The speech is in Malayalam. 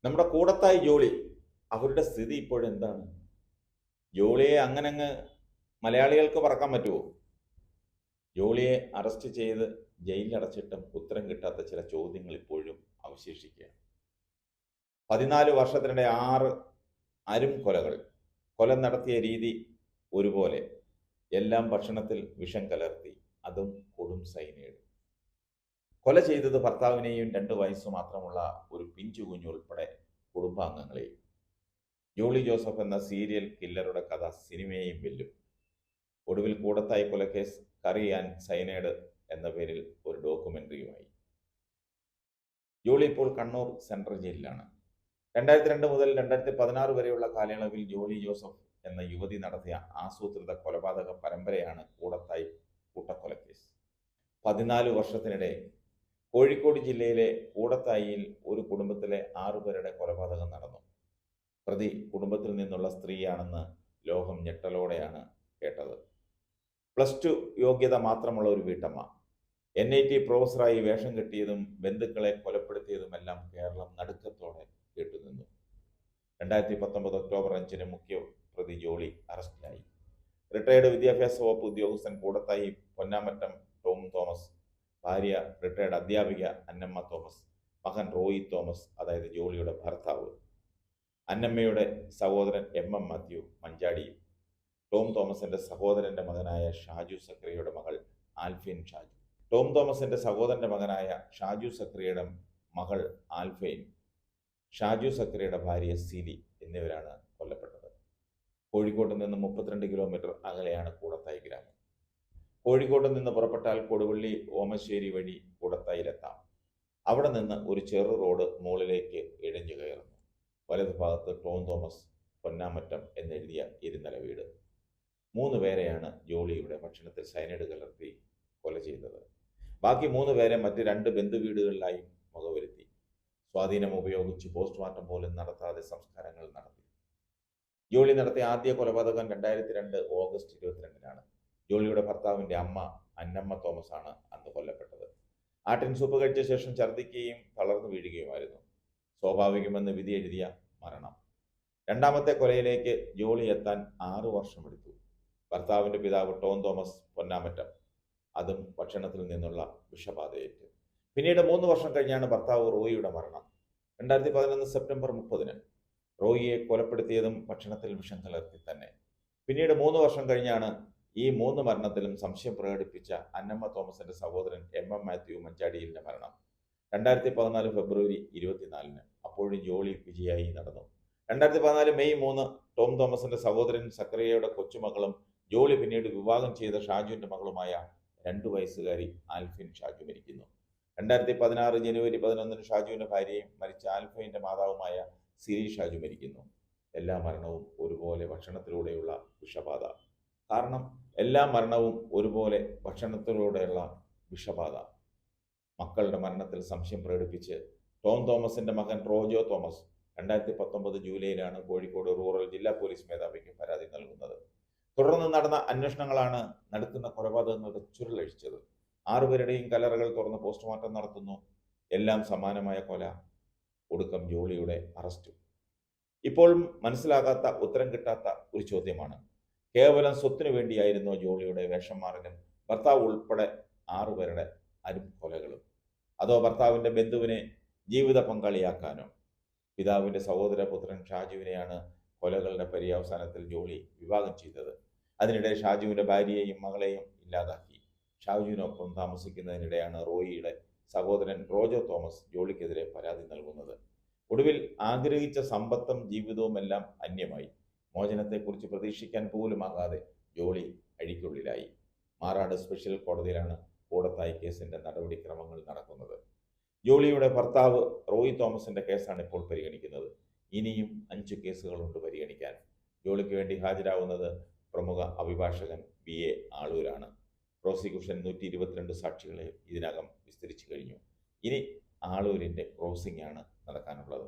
നമ്മുടെ കൂടത്തായി ജോളി അവരുടെ സ്ഥിതി ഇപ്പോഴെന്താണ്? ജോളിയെ അങ്ങനങ്ങ് മലയാളികൾക്ക് പറക്കാൻ പറ്റുമോ? ജോളിയെ അറസ്റ്റ് ചെയ്ത് ജയിലിലടച്ചിട്ടും ഉത്തരം കിട്ടാത്ത ചില ചോദ്യങ്ങൾ ഇപ്പോഴും അവശേഷിക്കുകയാണ്. 14 വർഷത്തിനിടെ 6 അരും കൊലകൾ. കൊല നടത്തിയ രീതി ഒരുപോലെ. എല്ലാം ഭക്ഷണത്തിൽ വിഷം കലർത്തി, അതും കൊടും സൈനൈഡ്. കൊല ചെയ്തത് ഭർത്താവിനെയും 2 വയസ്സ് മാത്രമുള്ള ഒരു പിഞ്ചു കുഞ്ഞുൾപ്പെടെ കുടുംബാംഗങ്ങളെയും. ജോളി ജോസഫ് എന്ന സീരിയൽ കില്ലറുടെ കഥ സിനിമയെയും വെല്ലും. ഒടുവിൽ കൂടത്തായി കൊലക്കേസ് കറി ആൻഡ് സൈനൈഡ് എന്ന പേരിൽ ഒരു ഡോക്യുമെന്ററിയുമായി. ജോളി ഇപ്പോൾ കണ്ണൂർ സെൻട്രൽ ജയിലിലാണ്. 2002 മുതൽ 2016 വരെയുള്ള കാലയളവിൽ ജോളി ജോസഫ് എന്ന യുവതി നടത്തിയ ആസൂത്രിത കൊലപാതക പരമ്പരയാണ് കൂടത്തായി കൂട്ടക്കൊലക്കേസ്. 14 വർഷത്തിനിടെ കോഴിക്കോട് ജില്ലയിലെ കൂടത്തായിയിൽ ഒരു കുടുംബത്തിലെ 6 പേരുടെ കൊലപാതകം നടന്നു. പ്രതി കുടുംബത്തിൽ നിന്നുള്ള സ്ത്രീയാണെന്ന് ലോകം ഞെട്ടലോടെയാണ് കേട്ടത്. +2 യോഗ്യത മാത്രമുള്ള ഒരു വീട്ടമ്മ. NIT പ്രൊഫസറായി വേഷം കെട്ടിയതും ബന്ധുക്കളെ കൊലപ്പെടുത്തിയതുമെല്ലാം കേരളം നടുക്കത്തോടെ കേട്ടുനിന്നു. 2019 ഒക്ടോബർ 5-ന് മുഖ്യ പ്രതി ജോളി അറസ്റ്റിലായി. റിട്ടയർഡ് വിദ്യാഭ്യാസ വകുപ്പ് ഉദ്യോഗസ്ഥൻ കൂടത്തായി പൊന്നാമറ്റം ടോം തോമസ്, ഭാര്യ റിട്ടയർഡ് അധ്യാപിക അന്നമ്മ തോമസ്, മകൻ റോയി തോമസ് അതായത് ജോളിയുടെ ഭർത്താവ്, അന്നമ്മയുടെ സഹോദരൻ MM മാത്യു മഞ്ചാടിയിൽ, ടോം തോമസിന്റെ സഹോദരന്റെ മകനായ ഷാജു സക്രിയയുടെ മകൾ ആൽഫൈൻ ഷാജു, ടോം തോമസിന്റെ സഹോദരന്റെ മകനായ ഷാജു സക്രിയയുടെ മകൾ ആൽഫൈൻ, ഷാജു സക്രിയയുടെ ഭാര്യ സിലി എന്നിവരാണ് കൊല്ലപ്പെട്ടത്. കോഴിക്കോട്ട് നിന്ന് 32 കിലോമീറ്റർ അകലെയാണ് കൂടത്തായി ഗ്രാമം. കോഴിക്കോട്ട് നിന്ന് പുറപ്പെട്ടാൽ കൊടുവള്ളി ഓമശ്ശേരി വഴി കൂടത്തായിലെത്താം. അവിടെ നിന്ന് ഒരു ചെറു റോഡ് മുകളിലേക്ക് ഇഴഞ്ഞു കയറുന്നു. വലതുഭാഗത്ത് ടോം തോമസ് പൊന്നാമറ്റം എന്നെഴുതിയ ഇരുനില വീട്. 3 പേരെയാണ് ജോളിയുടെ ഭക്ഷണത്തിൽ സൈനൈഡ് കലർത്തി കൊല ചെയ്തത്. ബാക്കി 3 പേരെ മറ്റ് 2 ബന്ധുവീടുകളിലായി വകവരുത്തി. സ്വാധീനം ഉപയോഗിച്ച് പോസ്റ്റ്മോർട്ടം പോലും നടത്താതെ സംസ്കാരങ്ങൾ നടത്തി. ജോളി നടത്തിയ ആദ്യ കൊലപാതകം 2002 ഓഗസ്റ്റ് 22-നാണ്. ജോളിയുടെ ഭർത്താവിൻ്റെ അമ്മ അന്നമ്മ തോമസ് ആണ് അന്ന് കൊല്ലപ്പെട്ടത്. ആട്ടിൻ സൂപ്പ് കഴിച്ച ശേഷം ഛർദ്ദിക്കുകയും തളർന്നു വീഴുകയുമായിരുന്നു. സ്വാഭാവികമെന്ന് വിധി എഴുതിയ മരണം. രണ്ടാമത്തെ കൊലയിലേക്ക് ജോളി എത്താൻ 6 വർഷമെടുത്തു. ഭർത്താവിൻ്റെ പിതാവ് ടോം തോമസ് പൊന്നാമറ്റം, അതും ഭക്ഷണത്തിൽ നിന്നുള്ള വിഷബാധയേറ്റ്. പിന്നീട് 3 വർഷം കഴിഞ്ഞാണ് ഭർത്താവ് റോയിയുടെ മരണം. 2011 സെപ്റ്റംബർ 30-ന് റോയിയെ കൊലപ്പെടുത്തിയതും ഭക്ഷണത്തിൽ വിഷം കലർത്തി തന്നെ. പിന്നീട് 3 വർഷം കഴിഞ്ഞാണ് ഈ 3 മരണത്തിലും സംശയം പ്രകടിപ്പിച്ച അന്നമ്മ തോമസിന്റെ സഹോദരൻ MM മാത്യു മഞ്ചാടിയിലിന്റെ മരണം. 2014 ഫെബ്രുവരി 24-ന് അപ്പോഴും ജോളി വിജയായി നടന്നു. 2014 മെയ് 3 ടോം തോമസിന്റെ സഹോദരൻ സക്രിയയുടെ കൊച്ചുമകളും ജോളി പിന്നീട് വിവാഹം ചെയ്ത ഷാജുവിന്റെ മകളുമായ 2 വയസ്സുകാരി ആൽഫൈൻ ഷാജു മരിക്കുന്നു. 2016 ജനുവരി 11-ന് ഷാജുവിന്റെ ഭാര്യയും മരിച്ച ആൽഫൈന്റെ മാതാവുമായ സിരി ഷാജു മരിക്കുന്നു. എല്ലാ മരണവും ഒരുപോലെ ഭക്ഷണത്തിലൂടെയുള്ള വിഷബാധ. കാരണം എല്ലാ മരണവും ഒരുപോലെ ഭക്ഷണത്തിലൂടെയുള്ള വിഷബാധ. മക്കളുടെ മരണത്തിൽ സംശയം പ്രകടിപ്പിച്ച് ടോം തോമസിന്റെ മകൻ റോജോ തോമസ് 2019 ജൂലൈയിലാണ് കോഴിക്കോട് റൂറൽ ജില്ലാ പോലീസ് മേധാവിക്ക് പരാതി നൽകുന്നത്. തുടർന്ന് നടന്ന അന്വേഷണങ്ങളാണ് നടക്കുന്ന കൊലപാതകങ്ങളുടെ ചുരുളഴിച്ചത്. 6 പേരുടെയും കല്ലറകൾ തുറന്ന് പോസ്റ്റ്മോർട്ടം നടത്തുന്നു. എല്ലാം സമാനമായ കൊല. ഒടുക്കം ജോളിയുടെ അറസ്റ്റും. ഇപ്പോഴും മനസ്സിലാകാത്ത, ഉത്തരം കിട്ടാത്ത ഒരു ചോദ്യമാണ്. കേവലം സ്വത്തിനു വേണ്ടിയായിരുന്നോ ജോളിയുടെ വേഷം മാറലും ഭർത്താവ് ഉൾപ്പെടെ 6 പേരുടെ അരും കൊലകളും? അതോ ഭർത്താവിൻ്റെ ബന്ധുവിനെ ജീവിത പങ്കാളിയാക്കാനോ? പിതാവിൻ്റെ സഹോദരപുത്രൻ ഷാജുവിനെയാണ് കൊലകളുടെ പര്യവസാനത്തിൽ ജോളി വിവാഹം ചെയ്തത്. അതിനിടെ ഷാജുവിൻ്റെ ഭാര്യയെയും മകളെയും ഇല്ലാതാക്കി. ഷാജുവിനൊപ്പം താമസിക്കുന്നതിനിടെയാണ് റോയിയുടെ സഹോദരൻ റോജോ തോമസ് ജോളിക്കെതിരെ പരാതി നൽകുന്നത്. ഒടുവിൽ ആഗ്രഹിച്ച സമ്പത്തും ജീവിതവുമെല്ലാം അന്യമായി. മോചനത്തെക്കുറിച്ച് പ്രതീക്ഷിക്കാൻ പോലുമാകാതെ ജോളി അഴിക്കുള്ളിലായി. മാറാട് സ്പെഷ്യൽ കോടതിയിലാണ് കൂടത്തായി കേസിന്റെ നടപടിക്രമങ്ങൾ നടക്കുന്നത്. ജോളിയുടെ ഭർത്താവ് റോയി തോമസിന്റെ കേസാണ് ഇപ്പോൾ പരിഗണിക്കുന്നത്. ഇനിയും 5 കേസുകളുണ്ട് പരിഗണിക്കാൻ. ജോളിക്ക് വേണ്ടി ഹാജരാകുന്നത് പ്രമുഖ അഭിഭാഷകൻ BA ആളൂരാണ്. പ്രോസിക്യൂഷൻ 122 സാക്ഷികളെ ഇതിനകം വിസ്തരിച്ചു കഴിഞ്ഞു. ഇനി ആളൂരിൻ്റെ ക്രോസിംഗ് ആണ് നടക്കാനുള്ളത്.